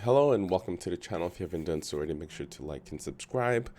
Hello and welcome to the channel. If you haven't done so already, make sure to like and subscribe.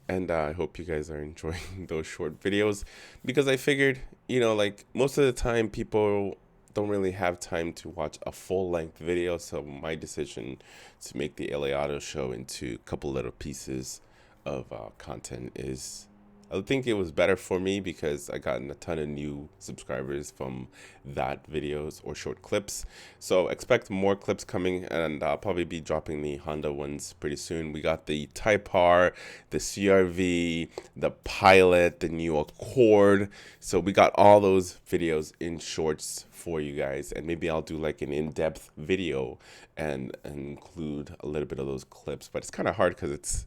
And I hope you guys are enjoying those short videos because I figured, like most of the time people don't really have time to watch a full length video. So my decision to make the LA Auto Show into a couple little pieces of content is I think it was better for me because I gotten a ton of new subscribers from that videos or short clips. So expect more clips coming, and I'll probably be dropping the Honda ones pretty soon. We got the Type R, the CRV, the Pilot, the new Accord. So we got all those videos in shorts for you guys, and maybe I'll do like an in-depth video and include a little bit of those clips. But it's kind of hard because it's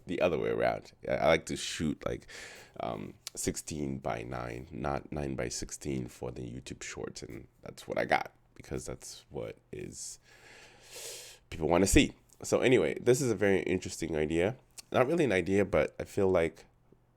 the other way around. I like to shoot like 16 by 9, not 9 by 16 for the YouTube shorts, and that's what I got because that's what is people want to see. So anyway, this is a very interesting idea. Not really an idea, but I feel like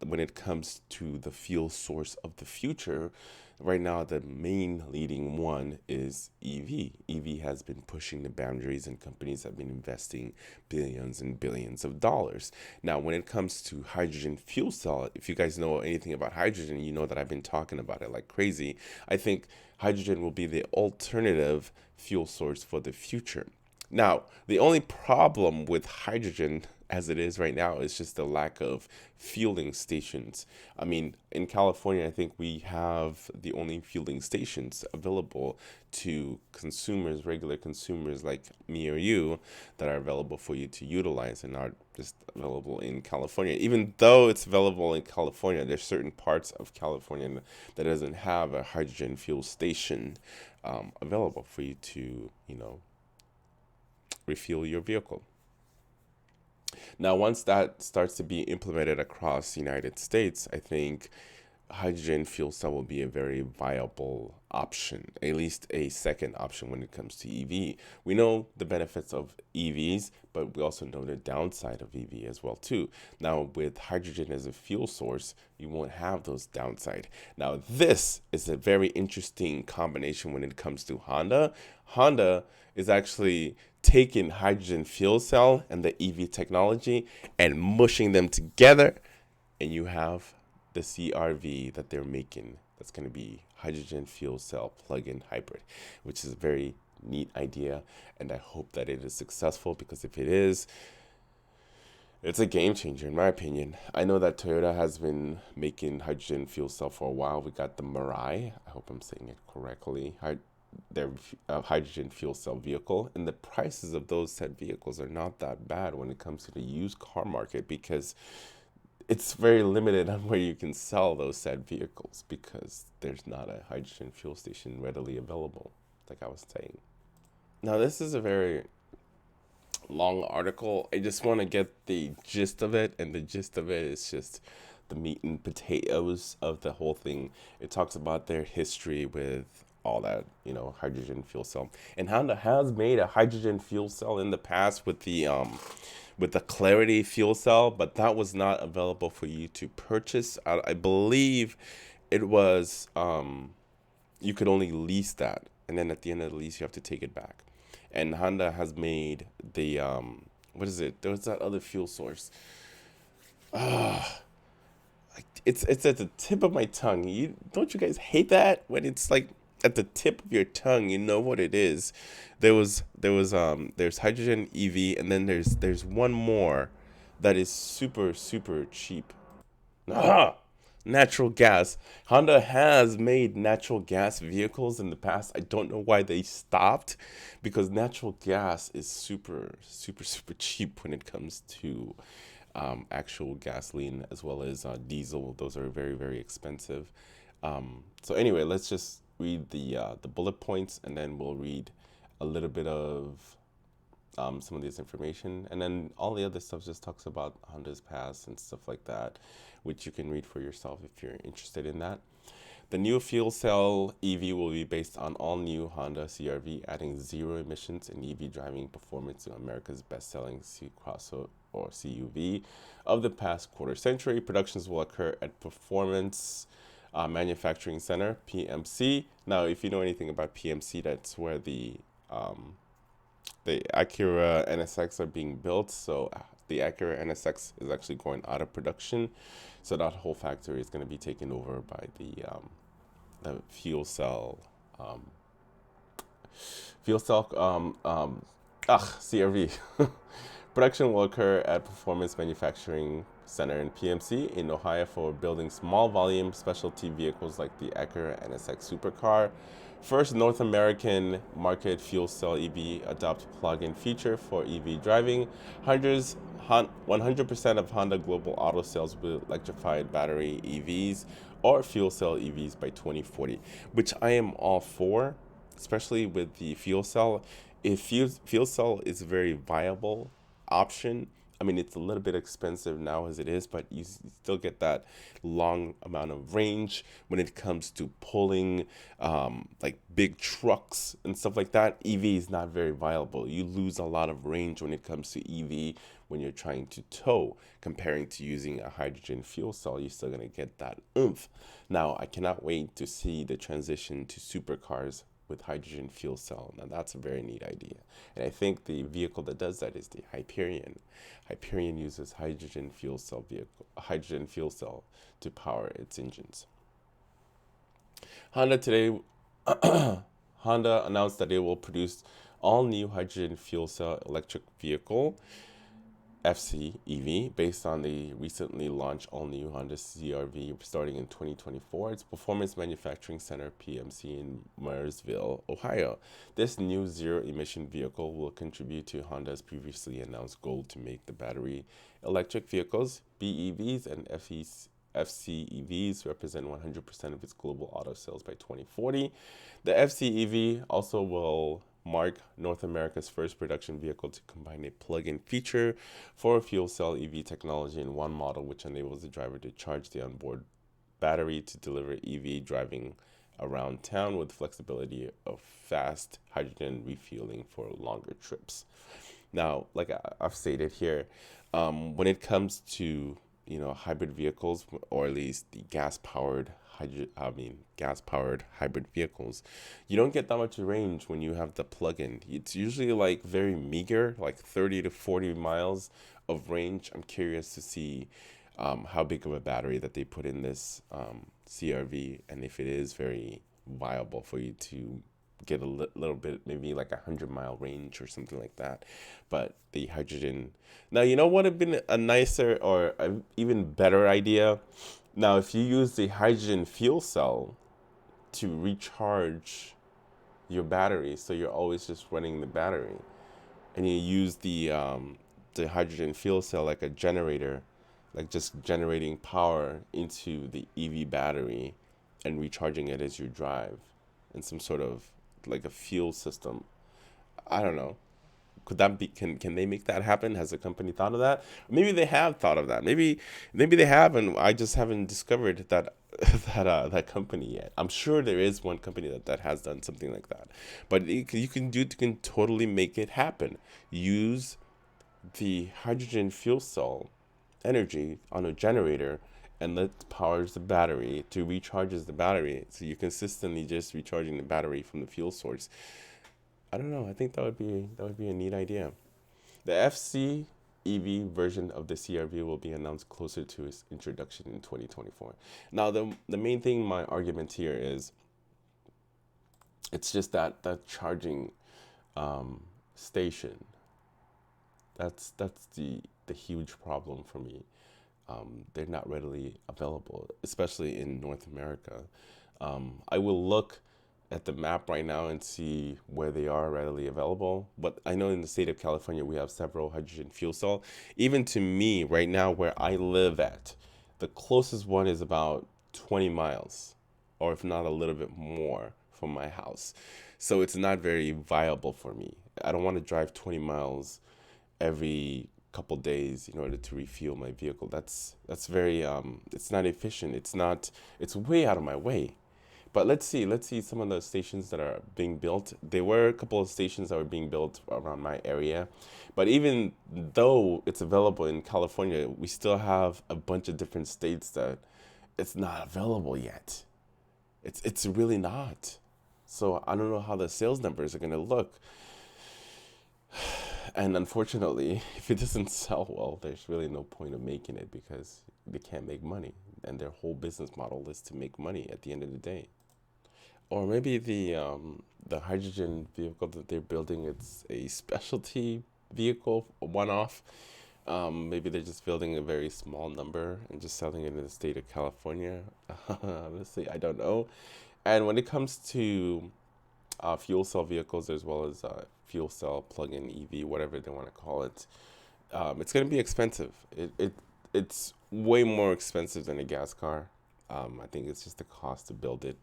when it comes to the fuel source of the future, right now the main leading one is EV. EV has been pushing the boundaries and companies have been investing billions and billions of dollars. Now, when it comes to hydrogen fuel cell, if you guys know anything about hydrogen, you know that I've been talking about it like crazy. I think hydrogen will be the alternative fuel source for the future. Now, the only problem with hydrogen as it is right now is just the lack of fueling stations. I mean, in California, I think we have the only fueling stations available to consumers, regular consumers like me or you, that are available for you to utilize and are just available in California. Even though it's available in California, there's certain parts of California that doesn't have a hydrogen fuel station available for you to, refuel your vehicle. Now, once that starts to be implemented across the United States, I think hydrogen fuel cell will be a very viable option, at least a second option when it comes to EV. We know the benefits of EVs, but we also know the downside of EV as well too. Now, with hydrogen as a fuel source, you won't have those downside. Now, this is a very interesting combination when it comes to Honda. Honda is actually taking hydrogen fuel cell and the EV technology and mushing them together, and you have the CRV that they're making. That's going to be hydrogen fuel cell plug-in hybrid, which is a very neat idea, and I hope that it is successful because if it is, it's a game changer in my opinion. I know that Toyota has been making hydrogen fuel cell for a while. We got the Mirai. I hope I'm saying it correctly. Their hydrogen fuel cell vehicle, and the prices of those said vehicles are not that bad when it comes to the used car market because it's very limited on where you can sell those said vehicles because there's not a hydrogen fuel station readily available, like I was saying. Now, this is a very long article. I just want to get the gist of it, and the gist of it is just the meat and potatoes of the whole thing. It talks about their history with all that, hydrogen fuel cell. And Honda has made a hydrogen fuel cell in the past with the Clarity fuel cell, but that was not available for you to purchase. I believe it was you could only lease that, and then at the end of the lease you have to take it back. And Honda has made the what is it? There was that other fuel source. It's at the tip of my tongue. You don't you guys hate that when it's like at the tip of your tongue? You know what it is. There's hydrogen EV, and then there's one more that is super super cheap. Ah, natural gas. Honda has made natural gas vehicles in the past. I don't know why they stopped because natural gas is super, super, super cheap when it comes to actual gasoline as well as diesel. Those are very, very expensive. So anyway, let's just read the bullet points and then we'll read a little bit of some of this information, and then all the other stuff just talks about Honda's past and stuff like that, which you can read for yourself if you're interested in that. The new fuel cell EV will be based on all new Honda CRV, adding zero emissions and EV driving performance to America's best-selling C-Crossover or CUV of the past quarter century. Productions will occur at Performance Manufacturing Center (PMC). Now, if you know anything about PMC, that's where the the Acura NSX are being built, so the Acura NSX is actually going out of production. So that whole factory is going to be taken over by the um, fuel cell CRV. Production will occur at Performance Manufacturing Center in PMC in Ohio for building small volume specialty vehicles like the Acura NSX supercar. First North American market fuel cell EV adopt plug-in feature for EV driving. 100% of Honda global auto sales will electrified battery EVs or fuel cell EVs by 2040, which I am all for, especially with the fuel cell. If fuel cell is a very viable option, I mean, it's a little bit expensive now as it is, but you still get that long amount of range when it comes to pulling like big trucks and stuff like that. EV is not very viable. You lose a lot of range when it comes to EV when you're trying to tow. Comparing to using a hydrogen fuel cell, you're still going to get that oomph. Now, I cannot wait to see the transition to supercars with hydrogen fuel cell. Now that's a very neat idea. And I think the vehicle that does that is the Hyperion. Hyperion uses hydrogen fuel cell to power its engines. Honda today Honda announced that it will produce all new hydrogen fuel cell electric vehicle FCEV based on the recently launched all-new Honda CR-V starting in 2024. Its Performance Manufacturing Center PMC in Marysville, Ohio. This new zero-emission vehicle will contribute to Honda's previously announced goal to make the battery electric vehicles, BEVs, and FCEVs represent 100% of its global auto sales by 2040. The FCEV also will mark North America's first production vehicle to combine a plug-in feature for fuel cell EV technology in one model, which enables the driver to charge the onboard battery to deliver EV driving around town with flexibility of fast hydrogen refueling for longer trips. Now, like I've stated here, when it comes to hybrid vehicles, or at least the gas powered hybrid vehicles, you don't get that much range when you have the plug-in. It's usually like very meager, like 30 to 40 miles of range. I'm curious to see how big of a battery that they put in this CRV, and if it is very viable for you to get a little bit, maybe like 100-mile range or something like that. But the hydrogen, now you know what would have been a nicer or an even better idea. Now, if you use the hydrogen fuel cell to recharge your battery, so you're always just running the battery, and you use the hydrogen fuel cell like a generator, like just generating power into the EV battery and recharging it as you drive, and some sort of like a fuel system. I don't know. Could that be? Can they make that happen? Has the company thought of that? Maybe they have thought of that. Maybe they have, and I just haven't discovered that that company yet. I'm sure there is one company that has done something like that. But you can totally make it happen. Use the hydrogen fuel cell energy on a generator and that powers the battery to recharges the battery, so you're consistently just recharging the battery from the fuel source. I don't know. I think that would be a neat idea. The FCEV version of the CRV will be announced closer to its introduction in 2024. Now, the main thing, my argument here is, it's just that charging station. That's the huge problem for me. They're not readily available, especially in North America. I will look at the map right now and see where they are readily available. But I know in the state of California, we have several hydrogen fuel cell. Even to me, right now, where I live at, the closest one is about 20 miles, or if not a little bit more from my house. So it's not very viable for me. I don't want to drive 20 miles every couple days in order to refuel my vehicle. That's very it's not efficient. It's way out of my way. But let's see some of the stations that are being built. There were a couple of stations that were being built around my area. But even though it's available in California, we still have a bunch of different states that it's not available yet. It's really not. So I don't know how the sales numbers are going to look. And unfortunately, if it doesn't sell well, there's really no point of making it because they can't make money. And their whole business model is to make money at the end of the day. Or maybe the hydrogen vehicle that they're building, it's a specialty vehicle, a one-off. Maybe they're just building a very small number and just selling it in the state of California. Honestly, I don't know. And when it comes to fuel cell vehicles as well as fuel cell plug-in EV, whatever they want to call it, it's going to be expensive. It's way more expensive than a gas car. I think it's just the cost to build it.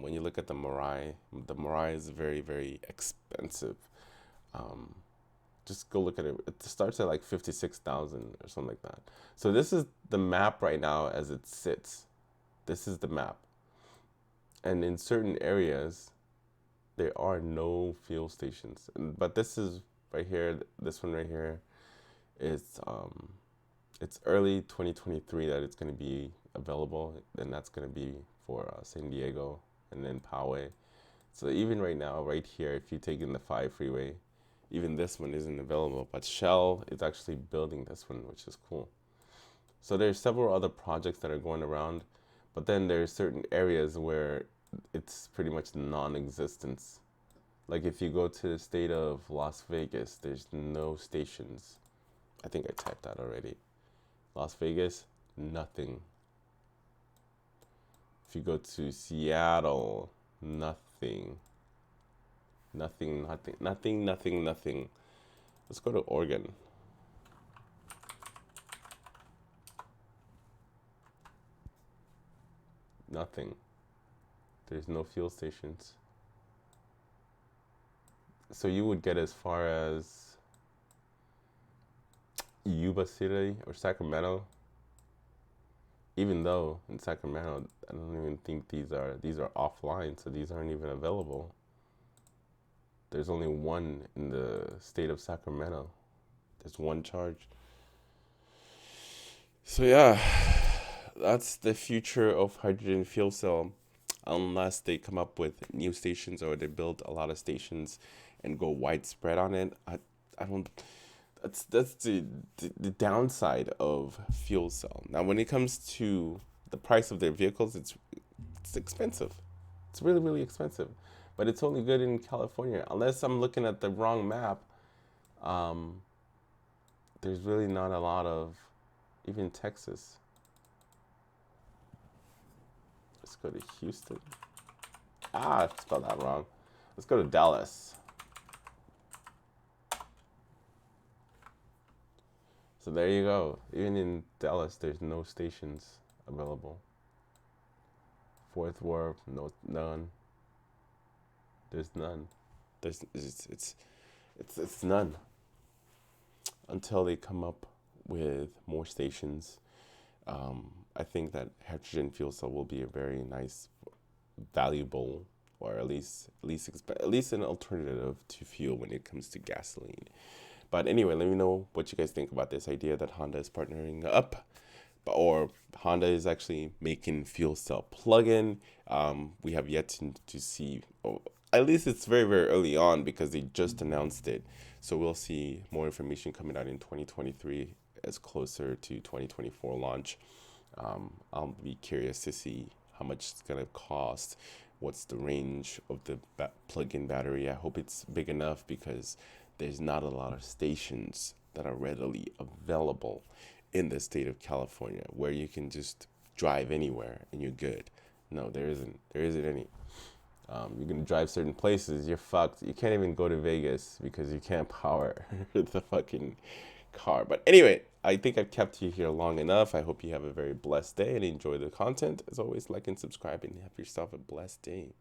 When you look at the Mirai is very, very expensive. Um, just go look at it. It starts at like 56,000 or something like that. So this is the map right now as it sits. This is the map. And in certain areas, there are no fuel stations. But this is right here, this one right here, it's early 2023 that it's going to be available, and that's going to be for San Diego and then Poway. So even right now, right here, if you take in the 5 freeway, even this one isn't available, but Shell is actually building this one, which is cool. So there's several other projects that are going around, but then there's certain areas where it's pretty much non-existence. Like if you go to the state of Las Vegas, there's no stations. I think I typed that already. Las Vegas, nothing. If you go to Seattle, nothing. Nothing, nothing, nothing, nothing, nothing. Let's go to Oregon. Nothing. There's no fuel stations. So you would get as far as Yuba City or Sacramento. Even though in Sacramento, I don't even think these are offline, so these aren't even available. There's only one in the state of Sacramento. There's one charge. So yeah, that's the future of hydrogen fuel cell, unless they come up with new stations or they build a lot of stations and go widespread on it. I don't. That's the downside of fuel cell. Now, when it comes to the price of their vehicles, it's expensive. It's really, really expensive, but it's only good in California. Unless I'm looking at the wrong map, um, there's really not a lot of, even Texas. Let's go to Houston. I spelled that wrong. Let's go to Dallas. So there you go. Even in Dallas, there's no stations available. Fourth Wharf, no, none. There's none. It's none until they come up with more stations. I think that hydrogen fuel cell will be a very nice, valuable, or at least an alternative to fuel when it comes to gasoline. But anyway, let me know what you guys think about this idea that Honda is partnering up, or Honda is actually making fuel cell plug-in. We have yet to see, oh, at least it's very, very early on because they just announced it. So we'll see more information coming out in 2023 as closer to 2024 launch. I'll be curious to see how much it's going to cost. What's the range of the plug-in battery? I hope it's big enough because there's not a lot of stations that are readily available in the state of California where you can just drive anywhere and you're good. No, there isn't. There isn't any. You're gonna drive certain places, you're fucked. You can't even go to Vegas because you can't power the fucking car. But anyway, I think I've kept you here long enough. I hope you have a very blessed day and enjoy the content. As always, like and subscribe and have yourself a blessed day.